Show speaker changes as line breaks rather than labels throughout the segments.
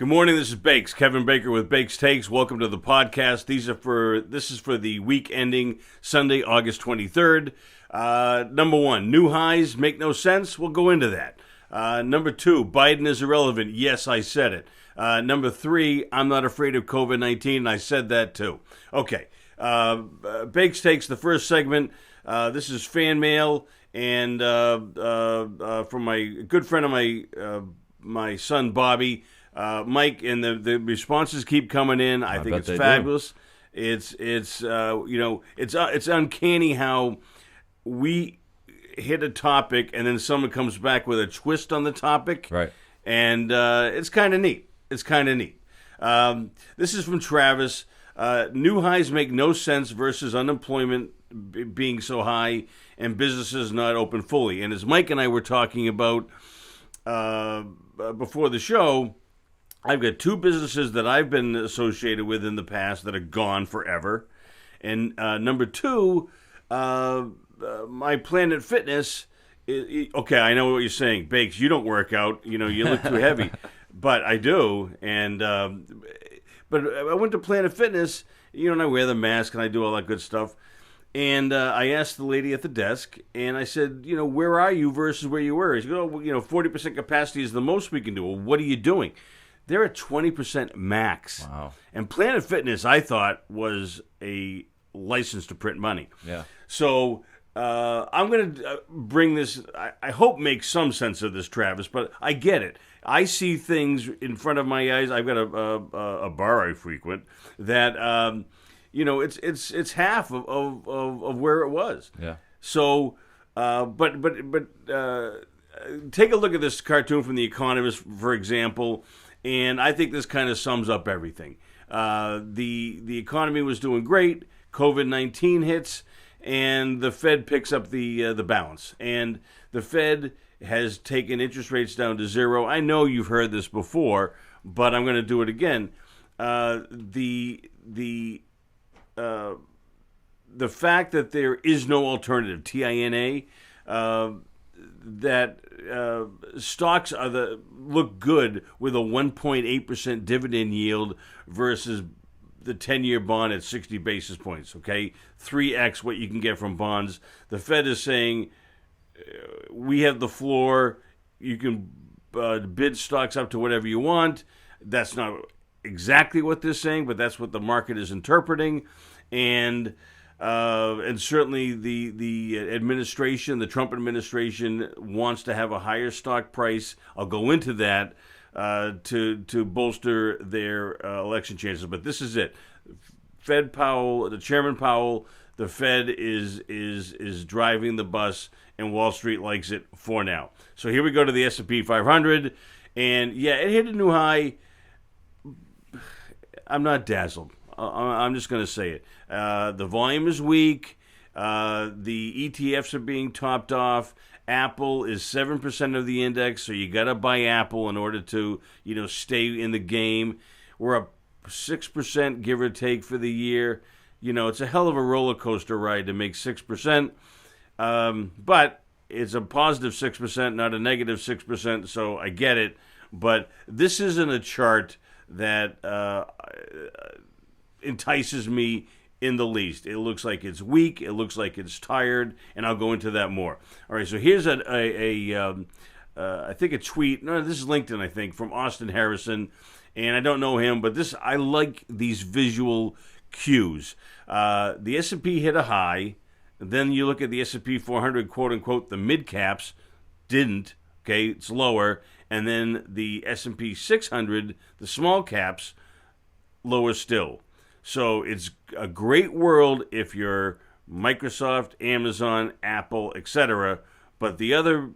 Good morning. This is Bakes, Kevin Baker with Bakes Takes. Welcome to the podcast. This is for the week ending Sunday, August 23rd. Number one, new highs make no sense. We'll go into that. Number two, Biden is irrelevant. Yes, I said it. Number three, I'm not afraid of COVID-19, and I said that too. Okay. Bakes Takes, the first segment. This is fan mail, and from my good friend of my son Bobby. Mike, and the responses keep coming in. I think it's fabulous. It's uncanny how we hit a topic and then someone comes back with a twist on the topic.
Right.
And it's kind of neat. This is from Travis. New highs make no sense versus unemployment being so high and businesses not open fully. And as Mike and I were talking about before the show, I've got two businesses that I've been associated with in the past that are gone forever. And number two, my Planet Fitness, okay, I know what you're saying. Bakes, you don't work out. You look too heavy. But I do. And but I went to Planet Fitness, and I wear the mask and I do all that good stuff. And I asked the lady at the desk, and I said, where are you versus where you were? She goes, 40% capacity is the most we can do. Well, what are you doing? They're at 20% max.
Wow.
And Planet Fitness, I thought, was a license to print money.
Yeah.
So I'm going to bring this, I hope make some sense of this, Travis, but I get it. I see things in front of my eyes. I've got a bar I frequent that, it's half of where it was.
Yeah.
So, but take a look at this cartoon from The Economist, for example. And I think this kind of sums up everything. The economy was doing great. COVID-19 hits, and the Fed picks up the balance. And the Fed has taken interest rates down to zero. I know you've heard this before, but I'm going to do it again. The fact that there is no alternative, TINA, that stocks look good with a 1.8% dividend yield versus the 10-year bond at 60 basis points, okay? 3x what you can get from bonds. The Fed is saying, we have the floor. You can bid stocks up to whatever you want. That's not exactly what they're saying, but that's what the market is interpreting. And certainly the administration, the Trump administration, wants to have a higher stock price. I'll go into that to bolster their election chances. But this is it. Chairman Powell, the Fed is driving the bus, and Wall Street likes it for now. So here we go to the S&P 500, and yeah, it hit a new high. I'm not dazzled. I'm just going to say it. The volume is weak. The ETFs are being topped off. Apple is 7% of the index, so you got to buy Apple in order to, stay in the game. We're up 6%, give or take, for the year. It's a hell of a roller coaster ride to make 6%. But it's a positive 6%, not a negative 6%, so I get it. But this isn't a chart that entices me in the least. It looks like it's weak. It looks like it's tired, and I'll go into that more. All right, so here's I think a tweet. No, this is LinkedIn, I think, from Austin Harrison, and I don't know him, but I like these visual cues. The S&P hit a high. Then you look at the S&P 400, quote unquote, the mid caps didn't. Okay, it's lower, and then the S&P 600, the small caps, lower still. So it's a great world if you're Microsoft, Amazon, Apple, etc. But the other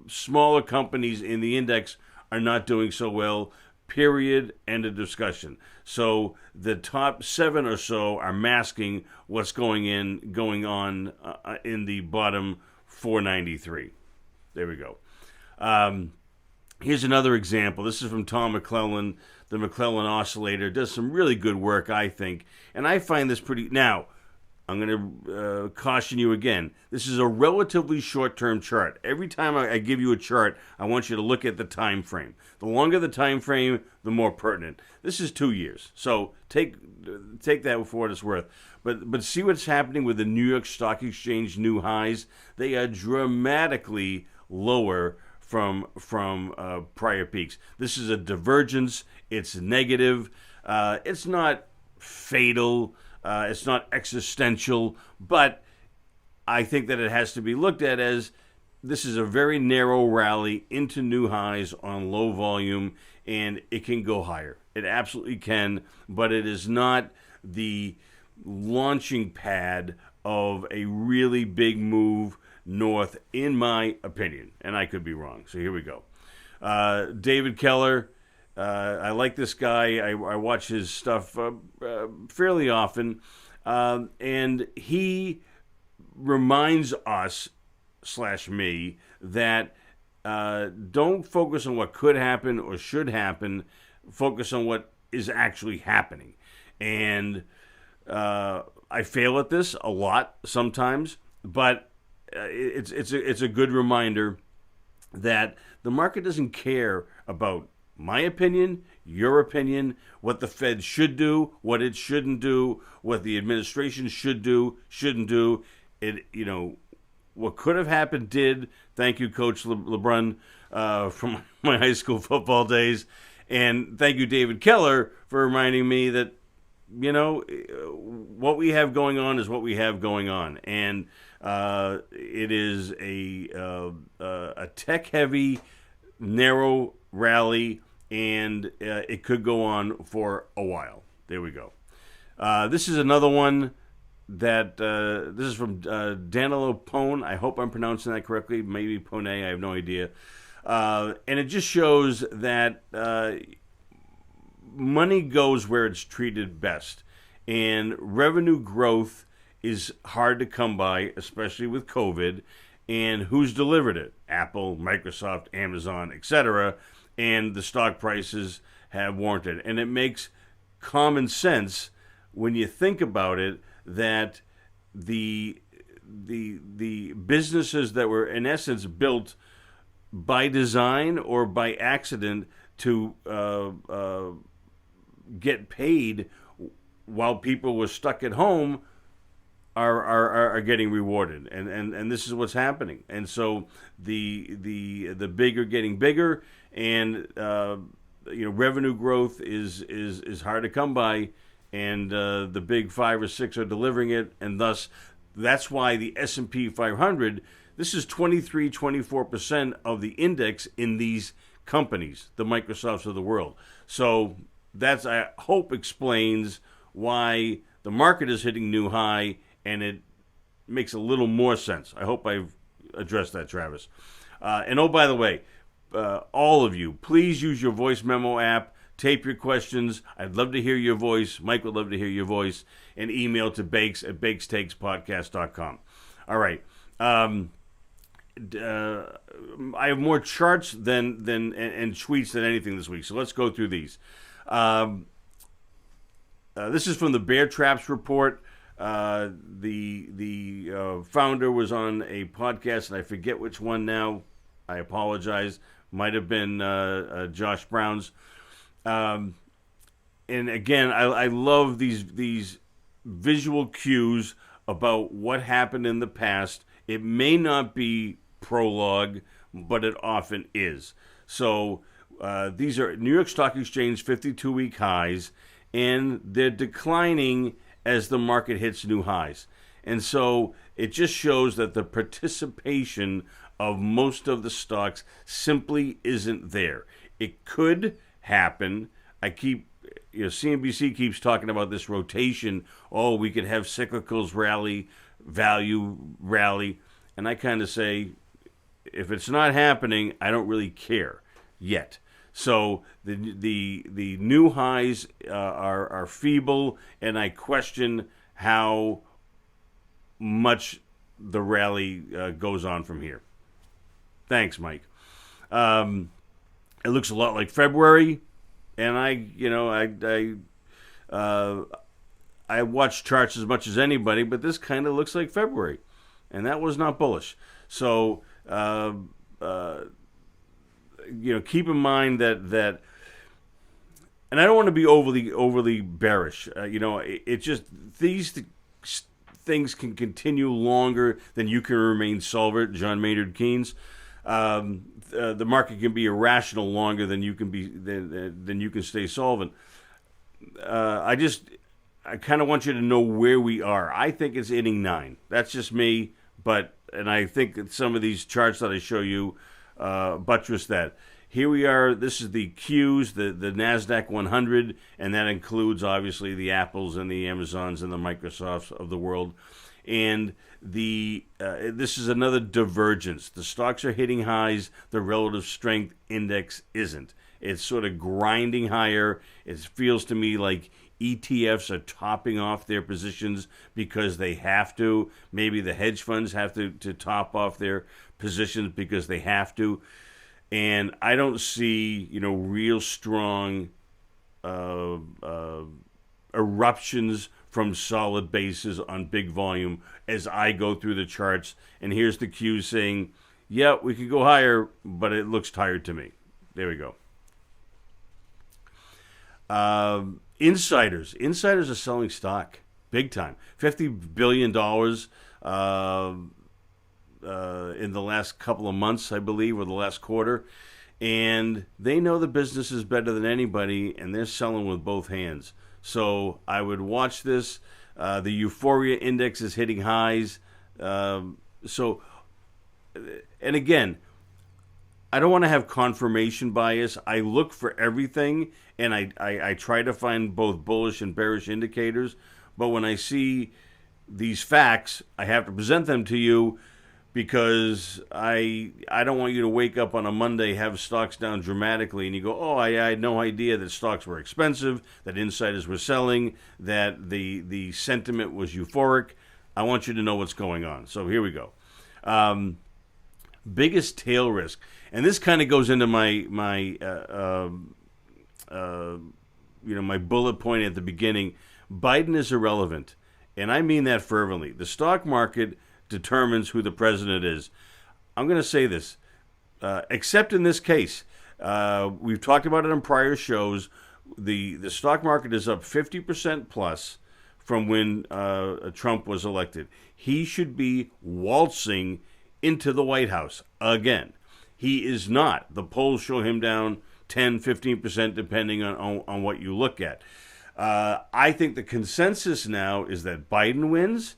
smaller companies in the index are not doing so well, period, end of discussion. So the top 7 or so are masking what's going on in the bottom 493. There we go. Here's another example. This is from Tom McClellan. The McClellan Oscillator does some really good work, I think. And I find this pretty... Now, I'm going to caution you again. This is a relatively short-term chart. Every time I give you a chart, I want you to look at the time frame. The longer the time frame, the more pertinent. This is 2 years, so take that for what it's worth. But see what's happening with the New York Stock Exchange new highs. They are dramatically lower from prior peaks. This is a divergence. It's negative. It's not fatal. It's not existential, but I think that it has to be looked at as this is a very narrow rally into new highs on low volume, and it can go higher. It absolutely can, but it is not the launching pad of a really big move north, in my opinion, and I could be wrong. So here we go. David Keller. I like this guy. I watch his stuff fairly often. And he reminds us, / me, that don't focus on what could happen or should happen. Focus on what is actually happening. And I fail at this a lot sometimes, but it's a good reminder that the market doesn't care about my opinion, your opinion, what the Fed should do, what it shouldn't do, what the administration should do, shouldn't do. What could have happened did. Thank you, Coach LeBrun, from my high school football days. And thank you, David Keller, for reminding me that, what we have going on is what we have going on. And it is a tech-heavy, narrow rally, and it could go on for a while. There we go. This is another one that this is from Danilo Pone. I hope I'm pronouncing that correctly. Maybe Pone. I have no idea. And it just shows that money goes where it's treated best, and revenue growth is hard to come by, especially with COVID. And who's delivered it? Apple, Microsoft, Amazon, etc. And the stock prices have warranted. And it makes common sense when you think about it that the businesses that were in essence built by design or by accident to get paid while people were stuck at home are getting rewarded, and this is what's happening. And so the big are getting bigger, and revenue growth is hard to come by, and the big 5 or 6 are delivering it, and thus that's why the S&P 500, this is 24% of the index in these companies, the Microsofts of the world. So that's, I hope, explains why the market is hitting new high, and it makes a little more sense. I hope I've addressed that, Travis. And oh, by the way, all of you, please use your voice memo app. Tape your questions. I'd love to hear your voice. Mike would love to hear your voice. And email to bakes@bakestakespodcast.com. All right. I have more charts and tweets than anything this week, so let's go through these. This is from the Bear Traps report. The founder was on a podcast, and I forget which one now. I apologize. Might have been Josh Brown's. And again, I love these visual cues about what happened in the past. It may not be prologue, but it often is. So these are New York Stock Exchange 52-week highs, and they're declining as the market hits new highs. And so it just shows that the participation of most of the stocks simply isn't there. It could happen. CNBC keeps talking about this rotation. Oh, we could have cyclicals rally, value rally. And I kind of say, if it's not happening, I don't really care yet. So the new highs are feeble, and I question how much the rally goes on from here. Thanks, Mike. It looks a lot like February, and I I watch charts as much as anybody, but this kind of looks like February, and that was not bullish. So, keep in mind that, and I don't want to be overly bearish. It just these things can continue longer than you can remain solvent. John Maynard Keynes. The market can be irrational longer than you can be than you can stay solvent. I kind of want you to know where we are. I think it's inning 9. That's just me, and I think that some of these charts that I show you buttress that. Here we are. This is the Qs, the NASDAQ 100, and that includes obviously the Apples and the Amazons and the Microsofts of the world. And this is another divergence. The stocks are hitting highs. The relative strength index isn't. It's sort of grinding higher. It feels to me like ETFs are topping off their positions because they have to. Maybe the hedge funds have to top off their positions because they have to. And I don't see, real strong eruptions from solid bases on big volume as I go through the charts. And here's the Q saying, yeah, we could go higher, but it looks tired to me. There we go. Insiders are selling stock big time. $50 billion in the last couple of months, I believe, or the last quarter. And they know the business is better than anybody, and they're selling with both hands. So I would watch this. The Euphoria Index is hitting highs. And again, I don't want to have confirmation bias. I look for everything, and I try to find both bullish and bearish indicators. But when I see these facts, I have to present them to you because I don't want you to wake up on a Monday, have stocks down dramatically, and you go, oh, I had no idea that stocks were expensive, that insiders were selling, that the sentiment was euphoric. I want you to know what's going on. So here we go. Biggest tail risk. And this kind of goes into my bullet point at the beginning. Biden is irrelevant, and I mean that fervently. The stock market determines who the president is. I'm going to say this, except in this case. We've talked about it in prior shows. The stock market is up 50% plus from when Trump was elected. He should be waltzing into the White House again. He is not. The polls show him down 10, 15%, depending on what you look at. I think the consensus now is that Biden wins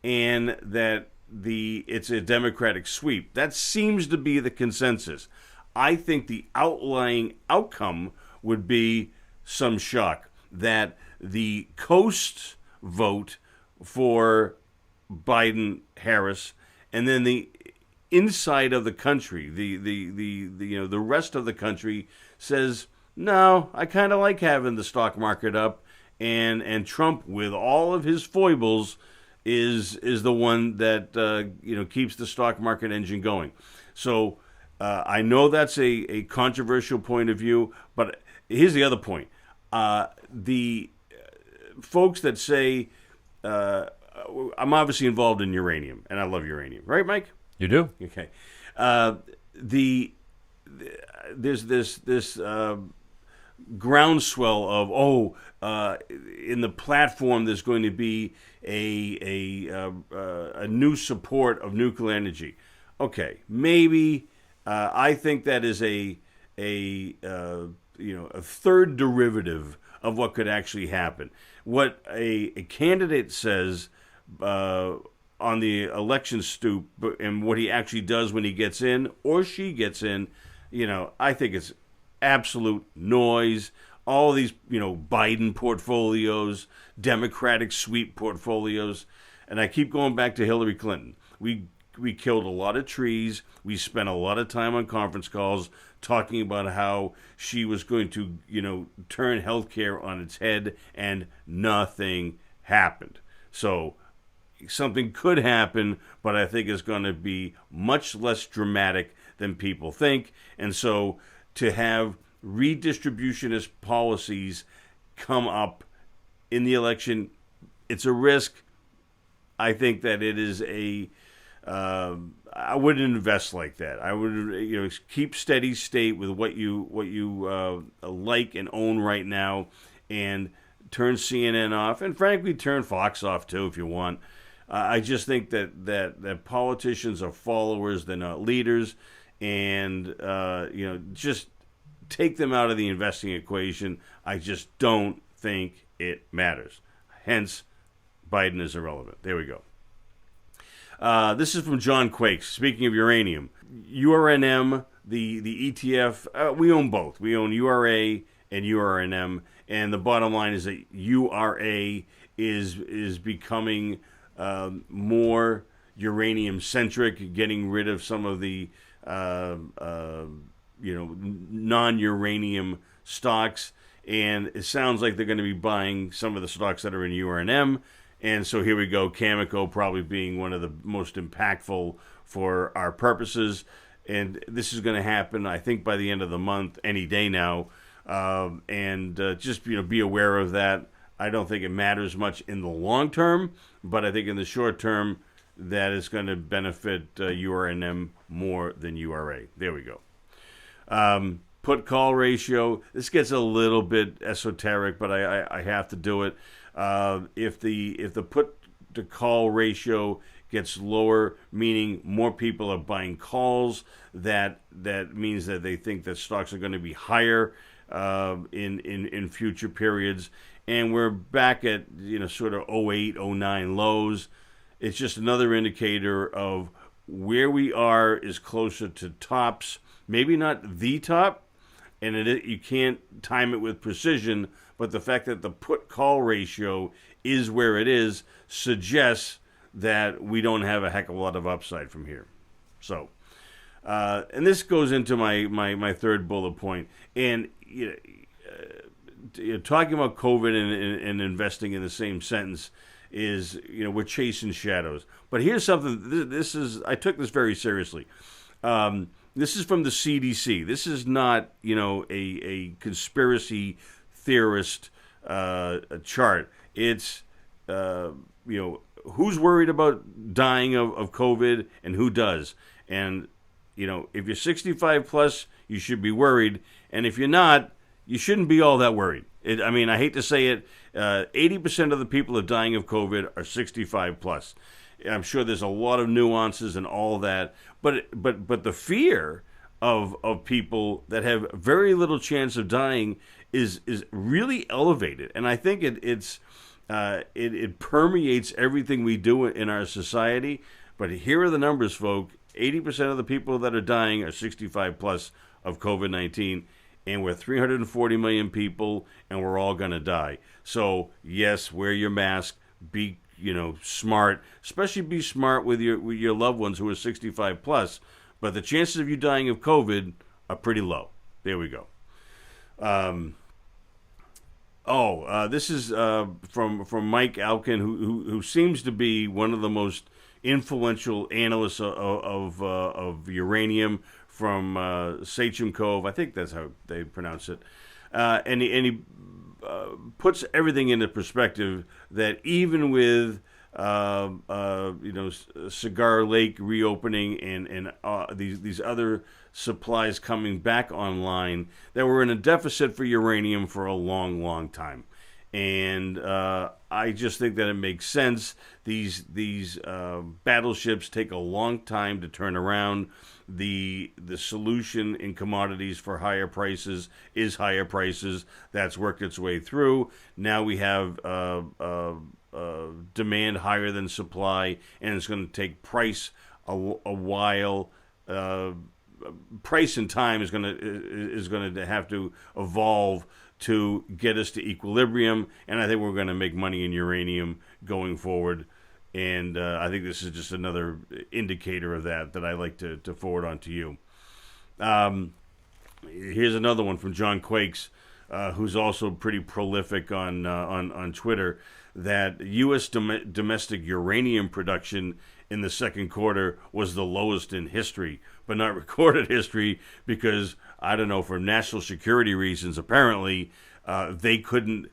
and that it's a Democratic sweep. That seems to be the consensus. I think the outlying outcome would be some shock that the coasts vote for Biden-Harris, and then the inside of the country, the rest of the country says, no, I kind of like having the stock market up, and Trump, with all of his foibles, is the one that keeps the stock market engine going. So I know that's a controversial point of view, but here's the other point. The folks that say, I'm obviously involved in uranium, and I love uranium, right, Mike?
You do?
Okay. There's this groundswell of in the platform there's going to be a new support of nuclear energy. Okay, maybe I think that is a third derivative of what could actually happen. What a candidate says on the election stoop and what he actually does when he gets in or she gets in, I think it's absolute noise. All these, Biden portfolios, Democratic sweep portfolios, and I keep going back to Hillary Clinton. We killed a lot of trees. We spent a lot of time on conference calls talking about how she was going to, turn healthcare on its head, and nothing happened. So something could happen, but I think it's going to be much less dramatic than people think. And so to have redistributionist policies come up in the election, it's a risk. I think that it is I wouldn't invest like that. I would, keep steady state with what you like and own right now, and turn CNN off, and frankly, turn Fox off too if you want. I just think that politicians are followers; they're not leaders, and just take them out of the investing equation. I just don't think it matters. Hence, Biden is irrelevant. There we go. This is from John Quakes. Speaking of uranium, URNM, the ETF, we own both. We own URA and URNM, and the bottom line is that URA is becoming more uranium centric, getting rid of some of the non-uranium stocks, and it sounds like they're going to be buying some of the stocks that are in URNM. And so here we go, Cameco probably being one of the most impactful for our purposes. And this is going to happen, I think, by the end of the month, any day now. Just be aware of that. I don't think it matters much in the long term, but I think in the short term, that is going to benefit URNM more than URA. There we go. Put-call ratio. This gets a little bit esoteric, but I have to do it. If the put-to-call ratio gets lower, meaning more people are buying calls, that means that they think that stocks are going to be higher in future periods. And we're back at sort of 08, 09 lows. It's just another indicator of where we are is closer to tops. Maybe not the top, and you can't time it with precision, but the fact that the put-call ratio is where it is suggests that we don't have a heck of a lot of upside from here. So, and this goes into my third bullet point. And talking about COVID and investing in the same sentence is, we're chasing shadows. But here's something. I took this very seriously. This is from the CDC. This is not, a conspiracy theorist chart. It's, who's worried about dying of COVID and who does. And, if you're 65 plus, you should be worried. And if you're not, you shouldn't be all that worried. I hate to say it, 80% of the people that are dying of COVID are 65 plus. I'm sure there's a lot of nuances and all that, but the fear of people that have very little chance of dying is really elevated, and I think it permeates everything we do in our society. But here are the numbers, folks: 80% of the people that are dying are 65 plus of COVID-19, and we're 340 million people, and we're all going to die. So yes, wear your mask, be smart, especially be smart with your loved ones who are 65 plus. But the chances of you dying of COVID are pretty low. There we go. This is from Mike Alkin, who seems to be one of the most influential analysts of uranium from Sachem Cove. I think that's how they pronounce it. And he puts everything into perspective, that even with Cigar Lake reopening and these other supplies coming back online, that we're in a deficit for uranium for a long, long time. And I just think that it makes sense. These battleships take a long time to turn around. The solution in commodities for higher prices is higher prices. That's worked its way through. Now we have demand higher than supply, and it's going to take price a while. Price and time is going to have to evolve to get us to equilibrium, and I think we're going to make money in uranium going forward. And I think this is just another indicator of that I like to forward on to you. Here's another one from John Quakes, who's also pretty prolific on Twitter, that U.S. domestic uranium production in the second quarter was the lowest in history, but not recorded history, because, I don't know, for national security reasons, apparently they couldn't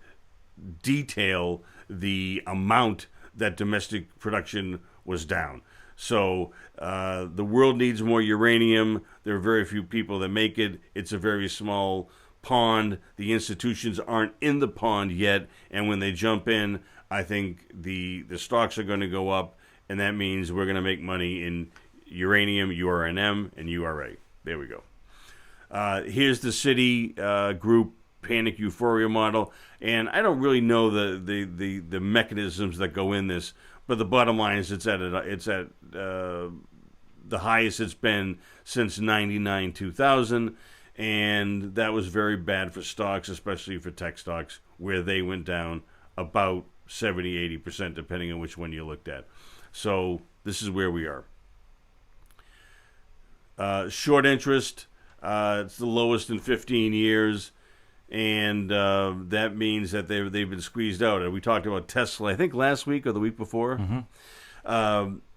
detail the amount that domestic production was down. So the world needs more uranium. There are very few people that make it. It's a very small pond. The institutions aren't in the pond yet, and when they jump in, I think the stocks are going to go up, and that means we're going to make money in uranium, URNM, and URA. There we go. Here's the city group panic euphoria model, and I don't really know the mechanisms that go in this, but the bottom line is it's at the highest it's been since 99 2000, and that was very bad for stocks, especially for tech stocks, where they went down about 70-80%, depending on which one you looked at. So this is where we are. Short interest, it's the lowest in 15 years, and that means that they've been squeezed out. We talked about Tesla, I think last week or the week before.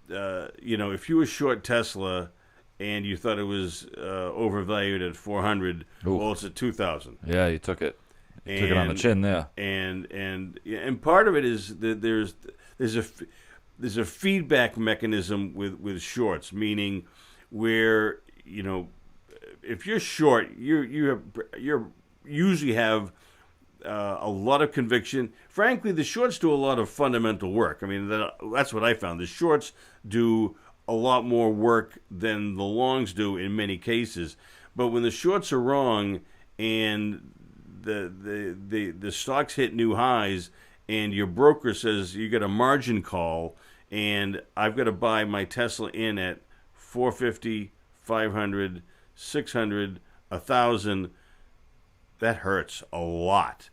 If you were short Tesla and you thought it was overvalued at 400, well, it's at 2,000.
Yeah, you took it. You took it on the chin there.
And part of it is that there's a feedback mechanism with shorts, meaning where if you're short, you usually have a lot of conviction. Frankly, the shorts do a lot of fundamental work. I mean, that's what I found. The shorts do a lot more work than the longs do in many cases. But when the shorts are wrong and the stocks hit new highs and your broker says you get a margin call and I've got to buy my Tesla in at 450, 500, 600, 1,000, that hurts a lot.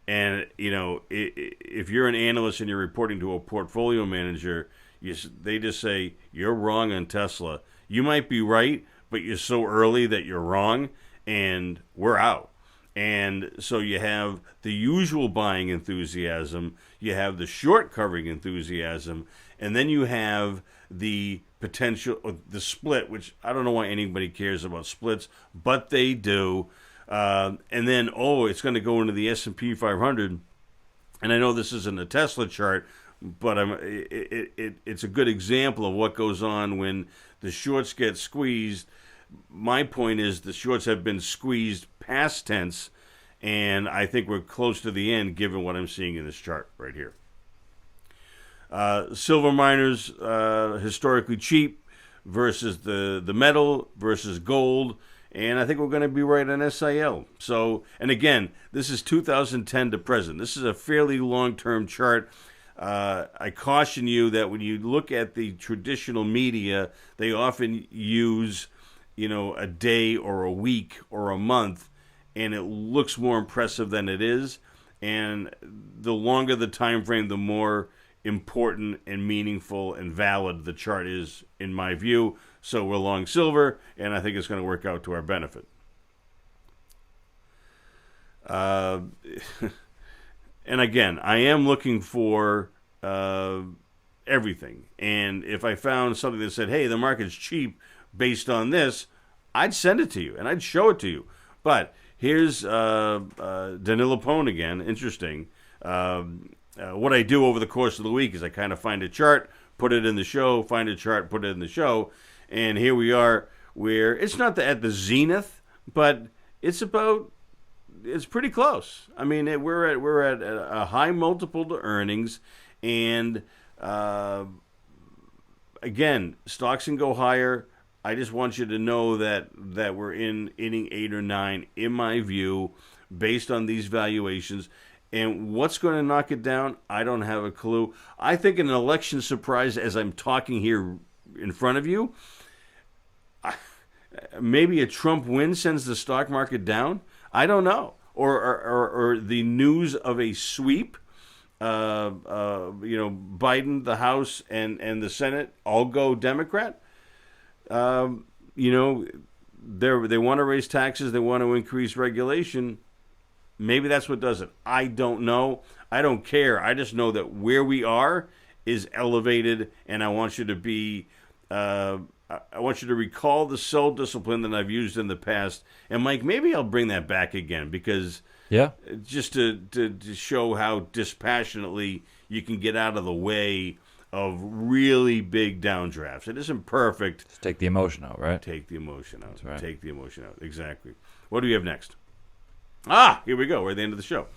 And, if you're an analyst and you're reporting to a portfolio manager, they just say, you're wrong on Tesla. You might be right, but you're so early that you're wrong, and we're out. And so you have the usual buying enthusiasm, you have the short covering enthusiasm, and then you have the potential, the split, which I don't know why anybody cares about splits, but they do. And then, it's going to go into the S&P 500. And I know this isn't a Tesla chart, but it's a good example of what goes on when the shorts get squeezed. My point is the shorts have been squeezed past tense, and I think we're close to the end given what I'm seeing in this chart right here. Silver miners, historically cheap versus the metal versus gold. And I think we're going to be right on SIL. So, and again, this is 2010 to present. This is a fairly long-term chart. I caution you that when you look at the traditional media, they often use, a day or a week or a month, and it looks more impressive than it is. And the longer the time frame, the more important and meaningful and valid the chart is, in my view. So we're long silver, and I think it's going to work out to our benefit. And again, I am looking for everything. And if I found something that said, hey, the market's cheap based on this, I'd send it to you, and I'd show it to you. But here's Danilo Pone again. Interesting. What I do over the course of the week is I kind of find a chart, put it in the show, find a chart, put it in the show. And here we are, where it's not at the zenith, but it's pretty close. I mean, we're at a high multiple to earnings, and again, stocks can go higher. I just want you to know that we're in inning 8 or 9, in my view, based on these valuations. And what's going to knock it down, I don't have a clue. I think an election surprise, as I'm talking here in front of you, maybe a Trump win sends the stock market down. I don't know. Or the news of a sweep, Biden, the House, and the Senate all go Democrat. They want to raise taxes. They want to increase regulation. Maybe that's what does it. I don't know. I don't care. I just know that where we are is elevated, and I want you to be. I want you to recall the self-discipline that I've used in the past. And Mike, maybe I'll bring that back again because
Yeah.
Just to show how dispassionately you can get out of the way of really big downdrafts. It isn't perfect.
Just take the emotion out, right?
Take the emotion out.
That's right.
Take the emotion out. Exactly. What do we have next? Here we go. We're at the end of the show.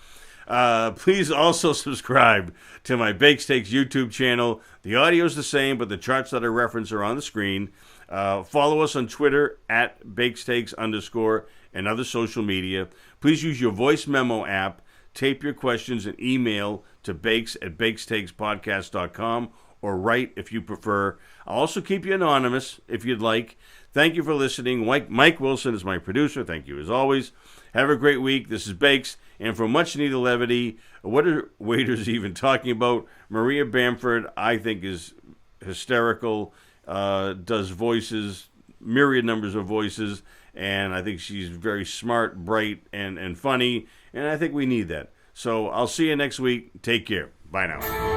Please also subscribe to my Bake Steaks YouTube channel. The audio is the same, but the charts that I reference are on the screen. Follow us on Twitter at bakesteaks_ and other social media. Please use your voice memo app. Tape your questions and email to bakes@bakesteakspodcast.com or write if you prefer. I'll also keep you anonymous if you'd like. Thank you for listening. Mike Wilson is my producer. Thank you as always. Have a great week. This is Bakes. And for much needed levity, what are waiters even talking about? Maria Bamford, I think, is hysterical, does voices, myriad numbers of voices, and I think she's very smart, bright, and funny, and I think we need that. So I'll see you next week. Take care. Bye now.